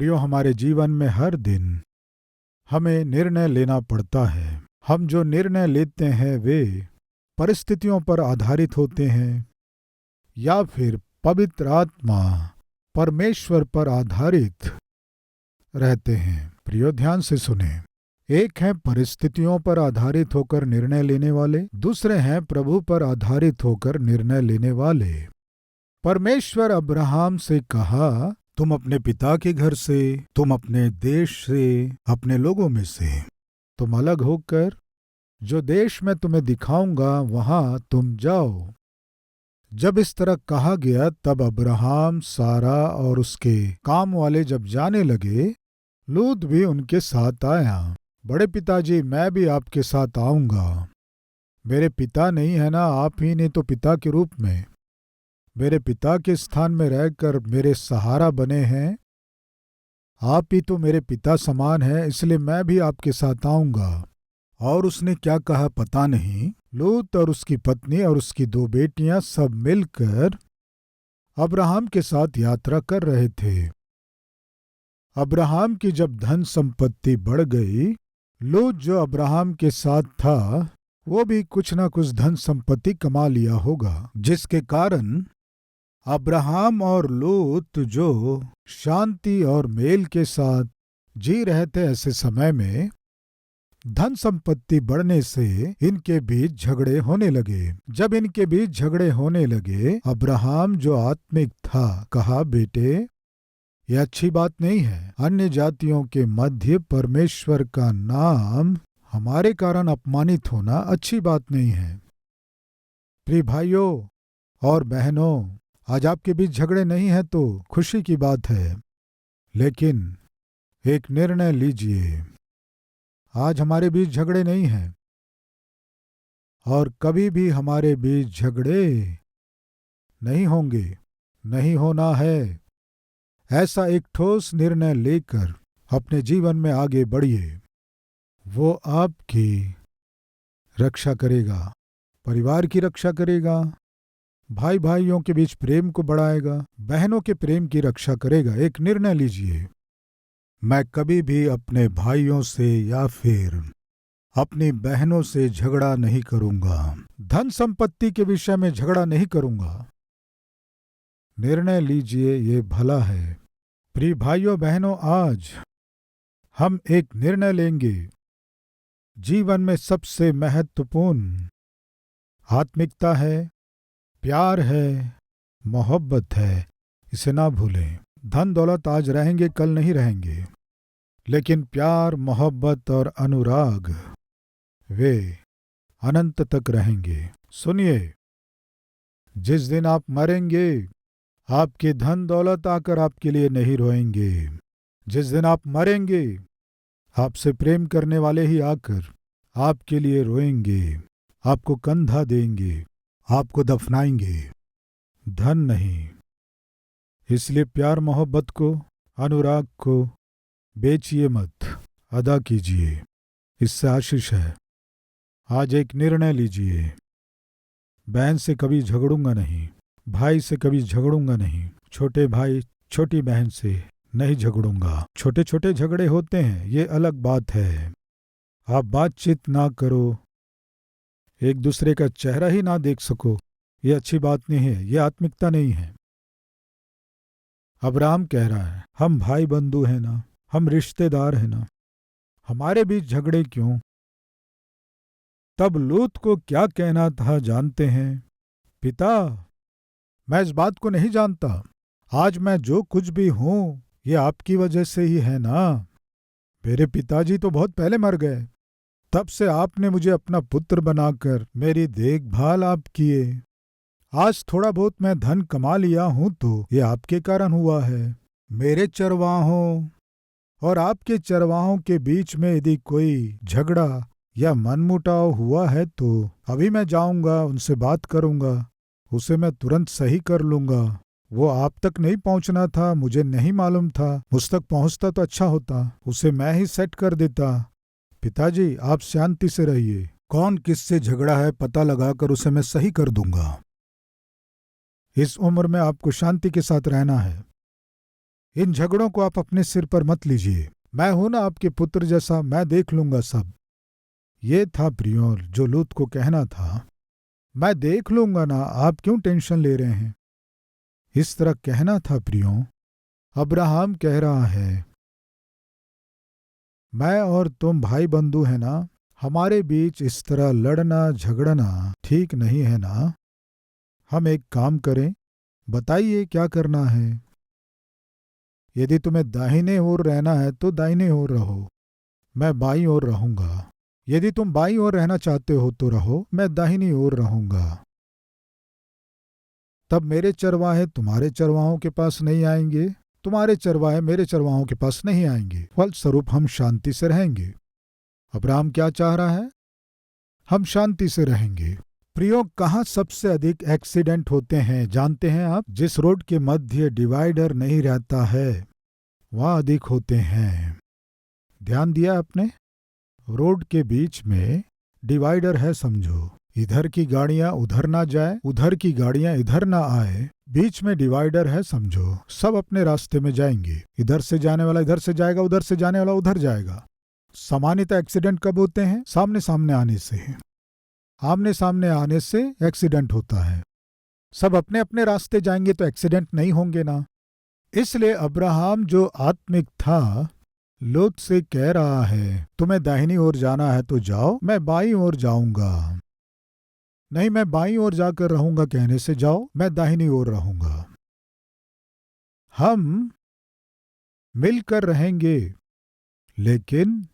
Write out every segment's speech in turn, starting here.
प्रियो, हमारे जीवन में हर दिन हमें निर्णय लेना पड़ता है। हम जो निर्णय लेते हैं वे परिस्थितियों पर आधारित होते हैं या फिर पवित्र आत्मा परमेश्वर पर आधारित रहते हैं। प्रियो, ध्यान से सुने। एक है परिस्थितियों पर आधारित होकर निर्णय लेने वाले, दूसरे हैं प्रभु पर आधारित होकर निर्णय लेने वाले। परमेश्वर अब्राहम से कहा, तुम अपने पिता के घर से, तुम अपने देश से, अपने लोगों में से तुम अलग होकर जो देश मैं तुम्हें दिखाऊंगा वहां तुम जाओ। जब इस तरह कहा गया तब अब्राहम, सारा और उसके काम वाले जब जाने लगे, लूत भी उनके साथ आया। बड़े पिताजी, मैं भी आपके साथ आऊंगा। मेरे पिता नहीं है ना, आप ही ने तो पिता के रूप में मेरे पिता के स्थान में रहकर मेरे सहारा बने हैं। आप ही तो मेरे पिता समान हैं, इसलिए मैं भी आपके साथ आऊंगा। और उसने क्या कहा पता नहीं। लूत और उसकी पत्नी और उसकी 2 बेटियां सब मिलकर अब्राहम के साथ यात्रा कर रहे थे। अब्राहम की जब धन संपत्ति बढ़ गई, लूत जो अब्राहम के साथ था वो भी कुछ न कुछ धन संपत्ति कमा लिया होगा, जिसके कारण अब्राहम और लूत जो शांति और मेल के साथ जी रहे थे, ऐसे समय में धन संपत्ति बढ़ने से इनके बीच झगड़े होने लगे। जब इनके बीच झगड़े होने लगे, अब्राहम जो आत्मिक था कहा, बेटे यह अच्छी बात नहीं है। अन्य जातियों के मध्य परमेश्वर का नाम हमारे कारण अपमानित होना अच्छी बात नहीं है। प्रिय भाइयों और बहनों, आज आपके बीच झगड़े नहीं है तो खुशी की बात है, लेकिन एक निर्णय लीजिए। आज हमारे बीच झगड़े नहीं हैं और कभी भी हमारे बीच झगड़े नहीं होंगे, नहीं होना है। ऐसा एक ठोस निर्णय लेकर अपने जीवन में आगे बढ़िए। वो आपकी रक्षा करेगा, परिवार की रक्षा करेगा, भाई भाइयों के बीच प्रेम को बढ़ाएगा, बहनों के प्रेम की रक्षा करेगा। एक निर्णय लीजिए, मैं कभी भी अपने भाइयों से या फिर अपनी बहनों से झगड़ा नहीं करूंगा, धन संपत्ति के विषय में झगड़ा नहीं करूंगा। निर्णय लीजिए, ये भला है। प्रिय भाइयों बहनों, आज हम एक निर्णय लेंगे। जीवन में सबसे महत्वपूर्ण आत्मिकता है, प्यार है, मोहब्बत है, इसे ना भूलें। धन दौलत आज रहेंगे, कल नहीं रहेंगे, लेकिन प्यार, मोहब्बत और अनुराग वे अनंत तक रहेंगे। सुनिए, जिस दिन आप मरेंगे, आपके धन दौलत आकर आपके लिए नहीं रोएंगे। जिस दिन आप मरेंगे, आपसे प्रेम करने वाले ही आकर आपके लिए रोएंगे, आपको कंधा देंगे, आपको दफनाएंगे, धन नहीं। इसलिए प्यार मोहब्बत को, अनुराग को बेचिए मत, अदा कीजिए। इससे आशीष है। आज एक निर्णय लीजिए, बहन से कभी झगड़ूंगा नहीं, भाई से कभी झगड़ूंगा नहीं, छोटे भाई छोटी बहन से नहीं झगड़ूंगा। छोटे छोटे झगड़े होते हैं, ये अलग बात है। आप बातचीत ना करो, एक दूसरे का चेहरा ही ना देख सको, ये अच्छी बात नहीं है, ये आत्मिकता नहीं है। अब्राहम कह रहा है, हम भाई बंधु हैं ना, हम रिश्तेदार हैं ना, हमारे बीच झगड़े क्यों? तब लूत को क्या कहना था जानते हैं? पिता, मैं इस बात को नहीं जानता। आज मैं जो कुछ भी हूं ये आपकी वजह से ही है ना। मेरे पिताजी तो बहुत पहले मर गए, तब से आपने मुझे अपना पुत्र बनाकर मेरी देखभाल आप किए। आज थोड़ा बहुत मैं धन कमा लिया हूं तो ये आपके कारण हुआ है। मेरे चरवाहों और आपके चरवाहों के बीच में यदि कोई झगड़ा या मनमुटाव हुआ है तो अभी मैं जाऊंगा, उनसे बात करूंगा, उसे मैं तुरंत सही कर लूंगा। वो आप तक नहीं पहुंचना था, मुझे नहीं मालूम था, मुझ तक पहुंचता तो अच्छा होता, उसे मैं ही सेट कर देता। पिताजी, आप शांति से रहिए, कौन किससे झगड़ा है पता लगाकर उसे मैं सही कर दूंगा। इस उम्र में आपको शांति के साथ रहना है। इन झगड़ों को आप अपने सिर पर मत लीजिए। मैं हूं ना आपके पुत्र जैसा, मैं देख लूंगा सब। ये था प्रियो जो लूत को कहना था। मैं देख लूंगा ना, आप क्यों टेंशन ले रहे हैं? इस तरह कहना था प्रियो। अब्राहम कह रहा है, मैं और तुम भाई बंधु हैं ना, हमारे बीच इस तरह लड़ना झगड़ना ठीक नहीं है ना। हम एक काम करें, बताइए क्या करना है। यदि तुम्हें दाहिने ओर रहना है तो दाहिने ओर रहो, मैं बाईं ओर रहूंगा। यदि तुम बाईं ओर रहना चाहते हो तो रहो, मैं दाहिनी ओर रहूंगा। तब मेरे चरवाहे तुम्हारे चरवाहों के पास नहीं आएंगे, तुम्हारे चरवाहे मेरे चरवाहों के पास नहीं आएंगे। फलस्वरूप हम शांति से रहेंगे। अब्राहम क्या चाह रहा है? हम शांति से रहेंगे। प्रियो, कहाँ सबसे अधिक एक्सीडेंट होते हैं जानते हैं आप? जिस रोड के मध्य डिवाइडर नहीं रहता है वहाँ अधिक होते हैं। ध्यान दिया आपने? रोड के बीच में डिवाइडर है समझो, इधर की गाड़ियां उधर ना जाए, उधर की गाड़ियां इधर ना आए, बीच में डिवाइडर है समझो, सब अपने रास्ते में जाएंगे। इधर से जाने वाला इधर से जाएगा, उधर से जाने वाला उधर जाएगा। सामान्यतः एक्सीडेंट कब होते हैं? सामने सामने आने से। आमने सामने आने से एक्सीडेंट होता है। सब अपने अपने रास्ते जाएंगे तो एक्सीडेंट नहीं होंगे ना। इसलिए अब्राहम जो आत्मिक था लूत से कह रहा है, तुम्हें दाहिनी ओर जाना है तो जाओ, मैं बाईं ओर जाऊंगा। नहीं, मैं बाईं ओर जाकर रहूंगा कहने से जाओ, मैं दाहिनी ओर रहूंगा। हम मिलकर रहेंगे, लेकिन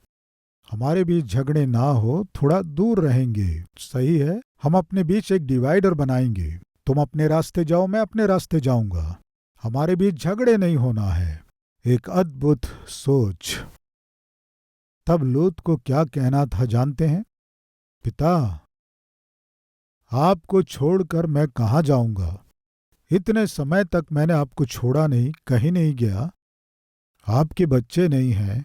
हमारे बीच झगड़े ना हो, थोड़ा दूर रहेंगे। सही है, हम अपने बीच एक डिवाइडर बनाएंगे। तुम अपने रास्ते जाओ, मैं अपने रास्ते जाऊंगा। हमारे बीच झगड़े नहीं होना है। एक अद्भुत सोच। तब लूत को क्या कहना था जानते हैं? पिता, आपको छोड़कर मैं कहाँ जाऊंगा? इतने समय तक मैंने आपको छोड़ा नहीं, कहीं नहीं गया। आपके बच्चे नहीं हैं,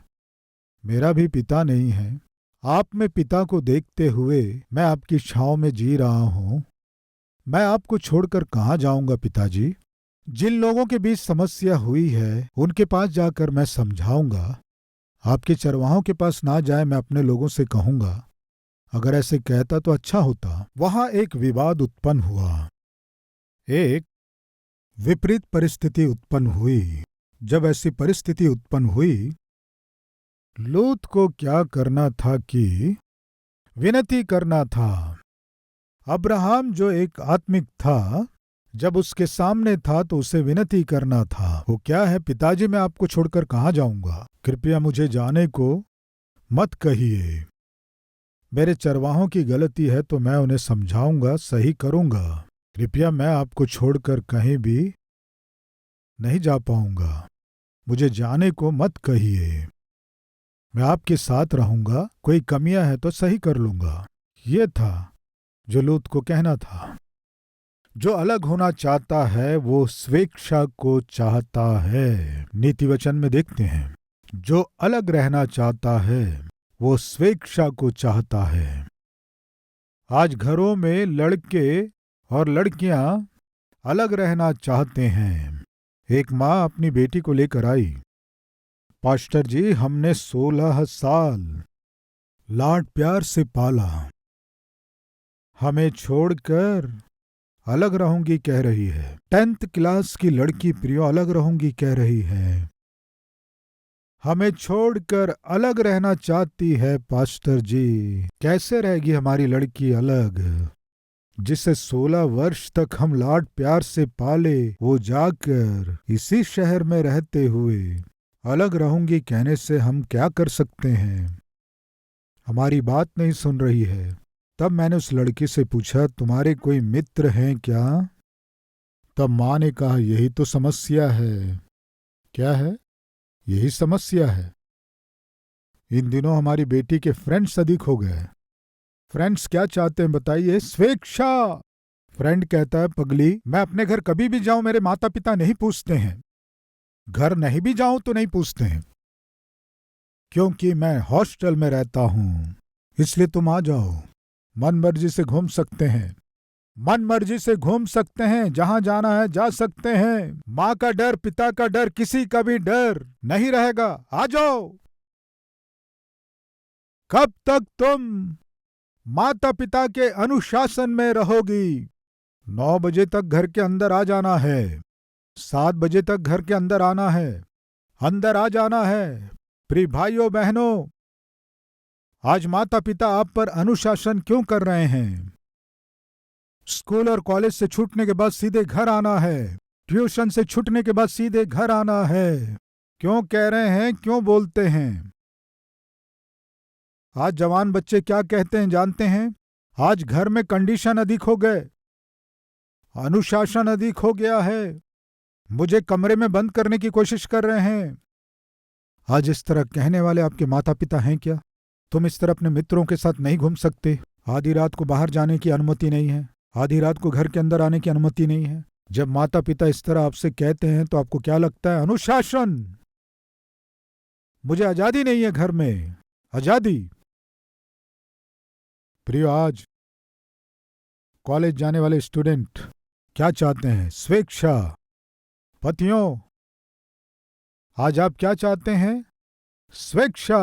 मेरा भी पिता नहीं है। आप में पिता को देखते हुए मैं आपकी छांव में जी रहा हूं। मैं आपको छोड़कर कहाँ जाऊंगा पिताजी? जिन लोगों के बीच समस्या हुई है उनके पास जाकर मैं समझाऊंगा। आपके चरवाहों के पास ना जाए, मैं अपने लोगों से कहूंगा। अगर ऐसे कहता तो अच्छा होता। वहां एक विवाद उत्पन्न हुआ, एक विपरीत परिस्थिति उत्पन्न हुई। जब ऐसी परिस्थिति उत्पन्न हुई, लूत को क्या करना था कि विनती करना था। अब्राहम जो एक आत्मिक था, जब उसके सामने था तो उसे विनती करना था। वो क्या है? पिताजी, मैं आपको छोड़कर कहाँ जाऊंगा? कृपया मुझे जाने को मत कहिए। मेरे चरवाहों की गलती है तो मैं उन्हें समझाऊंगा, सही करूंगा। कृपया मैं आपको छोड़कर कहीं भी नहीं जा पाऊंगा। मुझे जाने को मत कहिए। मैं आपके साथ रहूंगा, कोई कमियां है तो सही कर लूंगा। ये था जो लूत को कहना था। जो अलग होना चाहता है वो स्वेच्छा को चाहता है। नीति वचन में देखते हैं, जो अलग रहना चाहता है वो स्वेच्छा को चाहता है। आज घरों में लड़के और लड़कियां अलग रहना चाहते हैं। एक माँ अपनी बेटी को लेकर आई, पास्टर जी, हमने 16 साल लाड प्यार से पाला, हमें छोड़कर अलग रहूंगी कह रही है। 10th क्लास की लड़की प्रियो अलग रहूंगी कह रही है। हमें छोड़कर अलग रहना चाहती है पास्टर जी। कैसे रहेगी हमारी लड़की अलग? जिसे 16 वर्ष तक हम लाड प्यार से पाले, वो जाकर इसी शहर में रहते हुए अलग रहूंगी कहने से हम क्या कर सकते हैं? हमारी बात नहीं सुन रही है। तब मैंने उस लड़की से पूछा, तुम्हारे कोई मित्र हैं क्या? तब माँ ने कहा, यही तो समस्या है। क्या है? यही समस्या है। इन दिनों हमारी बेटी के फ्रेंड्स अधिक हो गए। फ्रेंड्स क्या चाहते हैं बताइए? स्वेच्छा। फ्रेंड कहता है, पगली, मैं अपने घर कभी भी जाऊं मेरे माता पिता नहीं पूछते हैं। घर नहीं भी जाऊं तो नहीं पूछते हैं, क्योंकि मैं हॉस्टल में रहता हूं। इसलिए तुम आ जाओ, मन मर्जी से घूम सकते हैं। मन मर्जी से घूम सकते हैं, जहां जाना है जा सकते हैं। माँ का डर, पिता का डर, किसी का भी डर नहीं रहेगा। आ जाओ। कब तक तुम माता पिता के अनुशासन में रहोगी? 9 बजे तक घर के अंदर आ जाना है, 7 बजे तक घर के अंदर आना है, अंदर आ जाना है। प्रिय भाइयों बहनों, आज माता पिता आप पर अनुशासन क्यों कर रहे हैं? स्कूल और कॉलेज से छूटने के बाद सीधे घर आना है, ट्यूशन से छूटने के बाद सीधे घर आना है। क्यों कह रहे हैं, क्यों बोलते हैं? आज जवान बच्चे क्या कहते हैं जानते हैं? आज घर में कंडीशन अधिक हो गए, अनुशासन अधिक हो गया है, मुझे कमरे में बंद करने की कोशिश कर रहे हैं। आज इस तरह कहने वाले आपके माता पिता हैं क्या? तुम इस तरह अपने मित्रों के साथ नहीं घूम सकते, आधी रात को बाहर जाने की अनुमति नहीं है, आधी रात को घर के अंदर आने की अनुमति नहीं है। जब माता पिता इस तरह आपसे कहते हैं तो आपको क्या लगता है? अनुशासन, मुझे आजादी नहीं है घर में, आजादी। प्रियो, आज कॉलेज जाने वाले स्टूडेंट क्या चाहते हैं? स्वेच्छा। पतियों, आज आप क्या चाहते हैं? स्वेच्छा।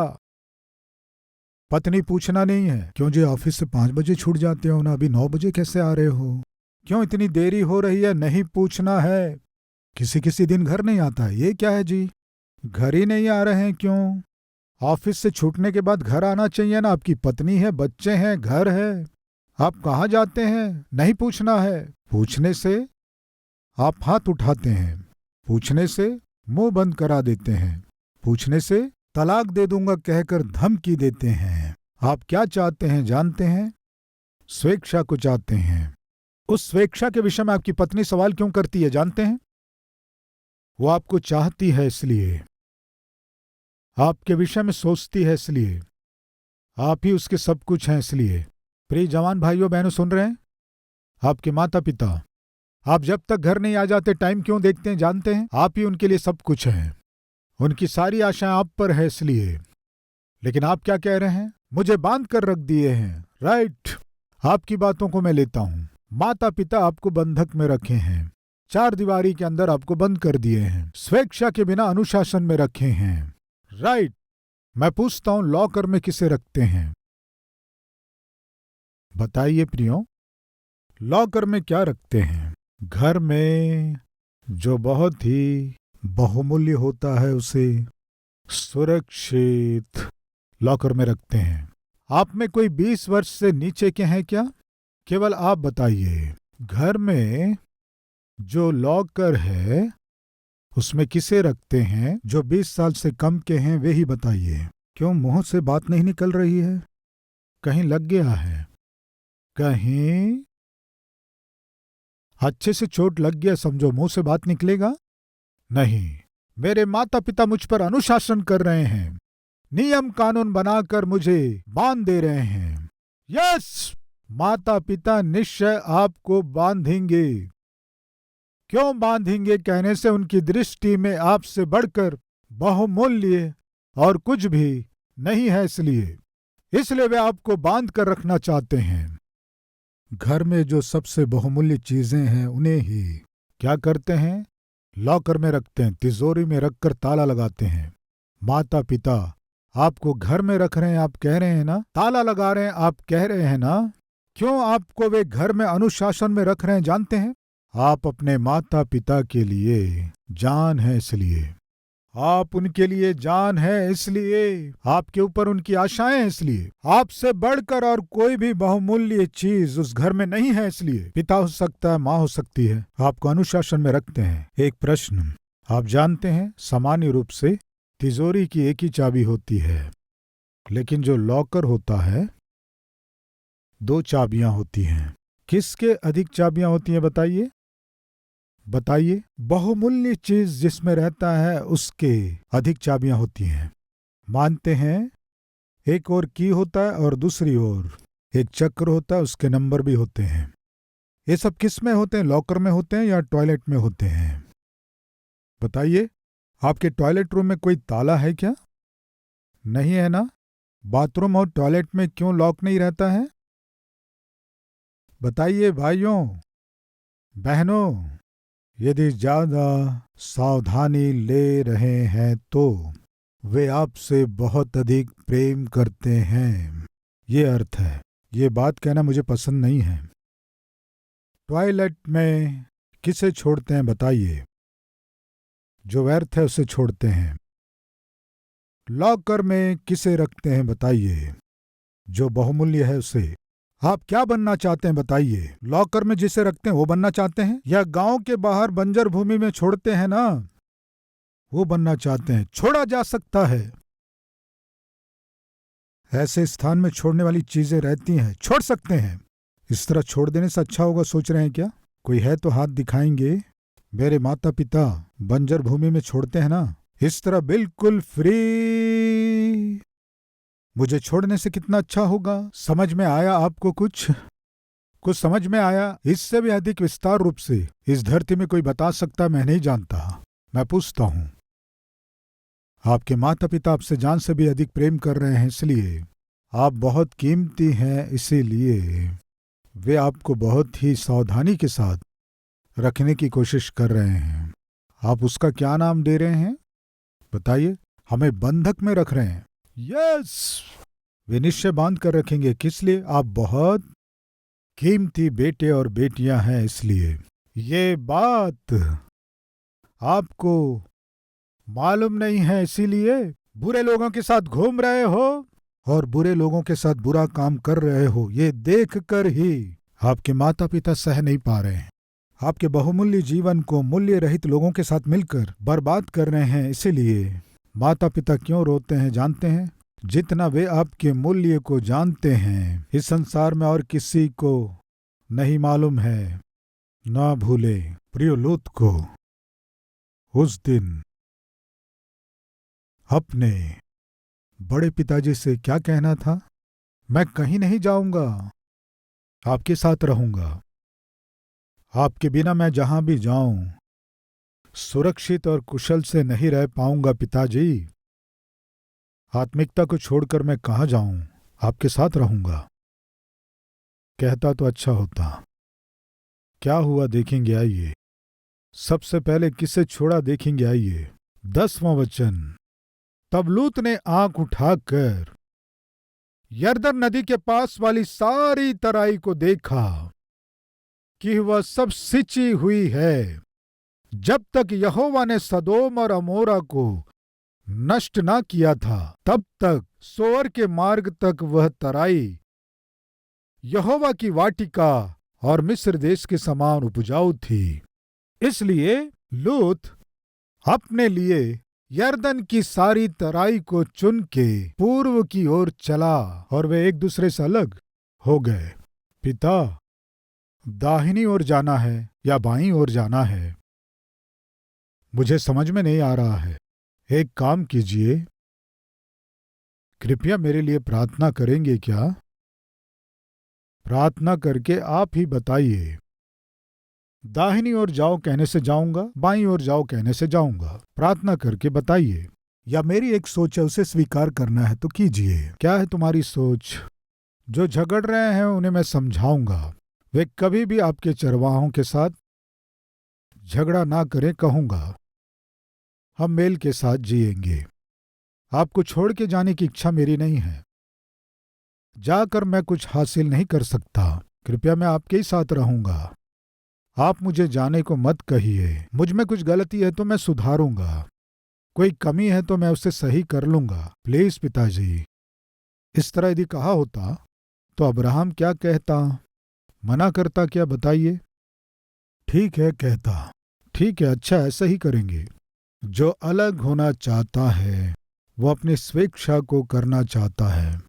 पत्नी पूछना नहीं है, क्यों जी ऑफिस से 5 बजे छूट जाते हो ना, अभी 9 बजे कैसे आ रहे हो, क्यों इतनी देरी हो रही है? नहीं पूछना है। किसी किसी दिन घर नहीं आता है, ये क्या है जी, घर ही नहीं आ रहे हैं क्यों? ऑफिस से छूटने के बाद घर आना चाहिए ना, आपकी पत्नी है, बच्चे हैं, घर है, आप कहाँ जाते हैं? नहीं पूछना है। पूछने से आप हाथ उठाते हैं, पूछने से मुंह बंद करा देते हैं, पूछने से तलाक दे दूंगा कहकर धमकी देते हैं। आप क्या चाहते हैं जानते हैं? स्वेच्छा को चाहते हैं। उस स्वेच्छा के विषय में आपकी पत्नी सवाल क्यों करती है जानते हैं? वो आपको चाहती है इसलिए, आपके विषय में सोचती है इसलिए, आप ही उसके सब कुछ हैं इसलिए। प्रिय जवान भाइयों बहनों, सुन रहे हैं? आपके माता पिता आप जब तक घर नहीं आ जाते टाइम क्यों देखते हैं जानते हैं? आप ही उनके लिए सब कुछ हैं, उनकी सारी आशाएं आप पर है इसलिए। लेकिन आप क्या कह रहे हैं? मुझे बांध कर रख दिए हैं। राइट, आपकी बातों को मैं लेता हूं। माता पिता आपको बंधक में रखे हैं, 4 दीवारी के अंदर आपको बंद कर दिए हैं, स्वेच्छा के बिना अनुशासन में रखे हैं। राइट, मैं पूछता हूं लॉकर में किसे रखते हैं? बताइए प्रियो, लॉकर में क्या रखते हैं? घर में जो बहुत ही बहुमूल्य होता है उसे सुरक्षित लॉकर में रखते हैं। आप में कोई 20 वर्ष से नीचे के हैं क्या? केवल आप बताइए, घर में जो लॉकर है उसमें किसे रखते हैं? जो 20 साल से कम के हैं वे ही बताइए। क्यों मुंह से बात नहीं निकल रही है? कहीं लग गया है? कहीं अच्छे से चोट लग गया समझो, मुंह से बात निकलेगा नहीं। मेरे माता पिता मुझ पर अनुशासन कर रहे हैं, नियम कानून बनाकर मुझे बांध दे रहे हैं। यस, माता पिता निश्चय आपको बांधेंगे। क्यों बांधेंगे कहने से उनकी दृष्टि में आपसे बढ़कर बहुमूल्य और कुछ भी नहीं है, इसलिए वे आपको बांध कर रखना चाहते हैं। घर में जो सबसे बहुमूल्य चीजें हैं उन्हें ही क्या करते हैं? लॉकर में रखते हैं, तिजोरी में रखकर ताला लगाते हैं। माता पिता आपको घर में रख रहे हैं, आप कह रहे हैं ना, ताला लगा रहे हैं, आप कह रहे हैं ना। क्यों आपको वे घर में अनुशासन में रख रहे हैं जानते हैं? आप अपने माता पिता के लिए जान है इसलिए, आप उनके लिए जान है इसलिए, आपके ऊपर उनकी आशाएं हैं इसलिए, आपसे बढ़कर और कोई भी बहुमूल्य चीज उस घर में नहीं है इसलिए। पिता हो सकता है, माँ हो सकती है, आपको अनुशासन में रखते हैं। एक प्रश्न, आप जानते हैं सामान्य रूप से तिजोरी की एक ही चाबी होती है, लेकिन जो लॉकर होता है 2 चाबियां होती हैं। किसके अधिक चाबियां होती हैं बताइए? बताइए, बहुमूल्य चीज जिसमें रहता है उसके अधिक चाबियां होती हैं। मानते हैं एक और की होता है और दूसरी ओर एक चक्र होता है, उसके नंबर भी होते हैं। ये सब किस में होते हैं? लॉकर में होते हैं या टॉयलेट में होते हैं? बताइए, आपके टॉयलेट रूम में कोई ताला है क्या? नहीं है ना? बाथरूम और टॉयलेट में क्यों लॉक नहीं रहता है? बताइए भाइयों बहनों, यदि ज्यादा सावधानी ले रहे हैं तो वे आपसे बहुत अधिक प्रेम करते हैं। ये अर्थ है। ये बात कहना मुझे पसंद नहीं है। टॉयलेट में किसे छोड़ते हैं बताइए? जो व्यर्थ है उसे छोड़ते हैं। लॉकर में किसे रखते हैं बताइए? जो बहुमूल्य है उसे। आप क्या बनना चाहते हैं बताइए? लॉकर में जिसे रखते हैं वो बनना चाहते हैं, या गांव के बाहर बंजर भूमि में छोड़ते हैं ना, वो बनना चाहते हैं? छोड़ा जा सकता है। ऐसे स्थान में छोड़ने वाली चीजें रहती हैं, छोड़ सकते हैं। इस तरह छोड़ देने से अच्छा होगा सोच रहे हैं क्या? कोई है तो हाथ दिखाएंगे। मेरे माता पिता बंजर भूमि में छोड़ते हैं ना, इस तरह बिल्कुल फ्री मुझे छोड़ने से कितना अच्छा होगा। समझ में आया आपको? कुछ समझ में आया? इससे भी अधिक विस्तार रूप से इस धरती में कोई बता सकता? मैं नहीं जानता। मैं पूछता हूं। आपके माता पिता आपसे जान से भी अधिक प्रेम कर रहे हैं, इसलिए आप बहुत कीमती हैं, इसीलिए वे आपको बहुत ही सावधानी के साथ रखने की कोशिश कर रहे हैं। आप उसका क्या नाम दे रहे हैं बताइए? हमें बंधक में रख रहे हैं। यस, वे निश्चय बांध कर रखेंगे। किस लिए? आप बहुत कीमती बेटे और बेटियां हैं, इसलिए। ये बात आपको मालूम नहीं है, इसीलिए बुरे लोगों के साथ घूम रहे हो और बुरे लोगों के साथ बुरा काम कर रहे हो। ये देखकर ही आपके माता पिता सह नहीं पा रहे हैं। आपके बहुमूल्य जीवन को मूल्य रहित लोगों के साथ मिलकर बर्बाद कर रहे हैं। इसीलिए माता पिता क्यों रोते हैं जानते हैं? जितना वे आपके मूल्य को जानते हैं इस संसार में और किसी को नहीं मालूम है। ना भूले प्रिय लूत को उस दिन अपने बड़े पिताजी से क्या कहना था? मैं कहीं नहीं जाऊंगा, आपके साथ रहूंगा। आपके बिना मैं जहां भी जाऊं सुरक्षित और कुशल से नहीं रह पाऊंगा पिताजी। आत्मिकता को छोड़कर मैं कहां जाऊं? आपके साथ रहूंगा। कहता तो अच्छा होता। क्या हुआ देखेंगे, आइए। सबसे पहले किसे छोड़ा देखेंगे, आइए। 10वां वचन। तब लूत ने आंख उठाकर यरदन नदी के पास वाली सारी तराई को देखा कि वह सब सिंची हुई है, जब तक यहोवा ने सदोम और अमोरा को नष्ट ना किया था, तब तक सोअर के मार्ग तक वह तराई यहोवा की वाटिका और मिस्र देश के समान उपजाऊ थी। इसलिए लूत अपने लिए यरदन की सारी तराई को चुन के पूर्व की ओर चला और वे एक दूसरे से अलग हो गए। पिता, दाहिनी ओर जाना है या बाईं ओर जाना है, मुझे समझ में नहीं आ रहा है। एक काम कीजिए, कृपया मेरे लिए प्रार्थना करेंगे क्या? प्रार्थना करके आप ही बताइए। दाहिनी ओर जाओ कहने से जाऊंगा, बाईं ओर जाओ कहने से जाऊंगा। प्रार्थना करके बताइए। या मेरी एक सोच है, उसे स्वीकार करना है तो कीजिए। क्या है तुम्हारी सोच? जो झगड़ रहे हैं उन्हें मैं समझाऊंगा। वे कभी भी आपके चरवाहों के साथ झगड़ा ना करें, कहूंगा। हम मेल के साथ जिएंगे। आपको छोड़ के जाने की इच्छा मेरी नहीं है। जाकर मैं कुछ हासिल नहीं कर सकता। कृपया मैं आपके ही साथ रहूंगा। आप मुझे जाने को मत कहिए। मुझ में कुछ गलती है तो मैं सुधारूंगा, कोई कमी है तो मैं उसे सही कर लूंगा। प्लीज पिताजी। इस तरह यदि कहा होता तो अब्राहम क्या कहता? मना करता क्या? बताइए। ठीक है कहता। ठीक है, अच्छा ऐसा ही करेंगे। जो अलग होना चाहता है वो अपनी स्वेच्छा को करना चाहता है।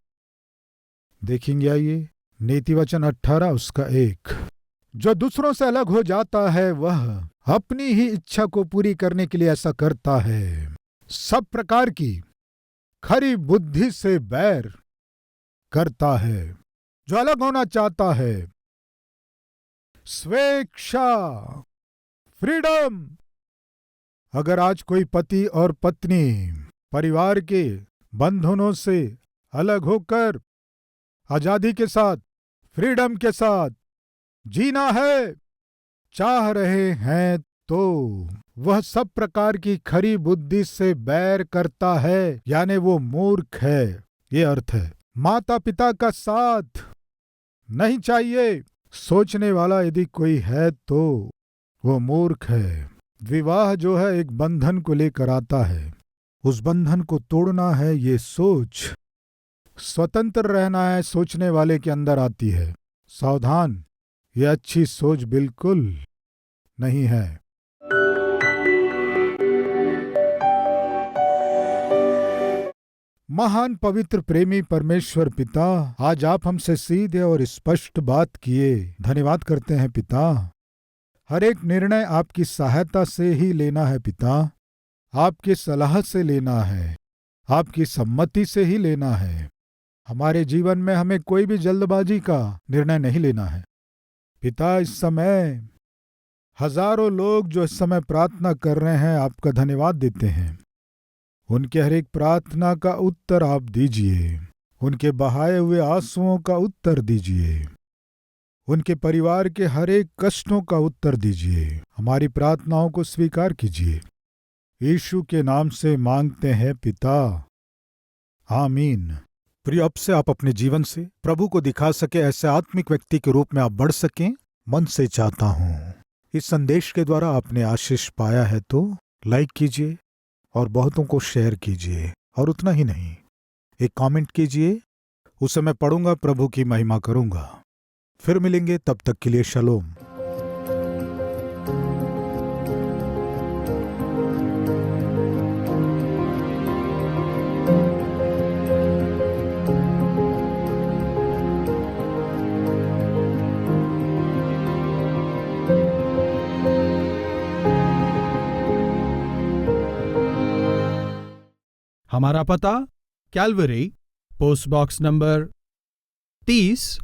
देखेंगे, आइए। नीतिवचन 18 उसका 1। जो दूसरों से अलग हो जाता है वह अपनी ही इच्छा को पूरी करने के लिए ऐसा करता है। सब प्रकार की खरी बुद्धि से बैर करता है। जो अलग होना चाहता है, स्वेच्छा, फ्रीडम। अगर आज कोई पति और पत्नी परिवार के बंधनों से अलग होकर आजादी के साथ, फ्रीडम के साथ जीना है, चाह रहे हैं तो वह सब प्रकार की खरी बुद्धि से बैर करता है, यानी वो मूर्ख है। ये अर्थ है, माता पिता का साथ नहीं चाहिए सोचने वाला यदि कोई है तो वो मूर्ख है। विवाह जो है एक बंधन को लेकर आता है, उस बंधन को तोड़ना है ये सोच, स्वतंत्र रहना है सोचने वाले के अंदर आती है। सावधान, ये अच्छी सोच बिल्कुल नहीं है। महान पवित्र प्रेमी परमेश्वर पिता, आज आप हमसे सीधे और स्पष्ट बात किए, धन्यवाद करते हैं पिता। हर एक निर्णय आपकी सहायता से ही लेना है पिता, आपकी सलाह से लेना है, आपकी सम्मति से ही लेना है। हमारे जीवन में हमें कोई भी जल्दबाजी का निर्णय नहीं लेना है पिता। इस समय हजारों लोग जो इस समय प्रार्थना कर रहे हैं, आपका धन्यवाद देते हैं। उनके हर एक प्रार्थना का उत्तर आप दीजिए, उनके बहाए हुए आंसुओं का उत्तर दीजिए, उनके परिवार के हर एक कष्टों का उत्तर दीजिए। हमारी प्रार्थनाओं को स्वीकार कीजिए। यीशु के नाम से मांगते हैं पिता, आमीन। प्रिय, अब से आप अपने जीवन से प्रभु को दिखा सके ऐसे आत्मिक व्यक्ति के रूप में आप बढ़ सकें, मन से चाहता हूं। इस संदेश के द्वारा आपने आशीष पाया है तो लाइक कीजिए और बहुतों को शेयर कीजिए, और उतना ही नहीं, एक कमेंट कीजिए, उसे मैं पढ़ूंगा, प्रभु की महिमा करूंगा। फिर मिलेंगे, तब तक के लिए शलोम। हमारा पता Calvary, post box number 30,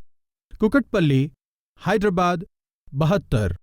Kukatpally, Hyderabad 72।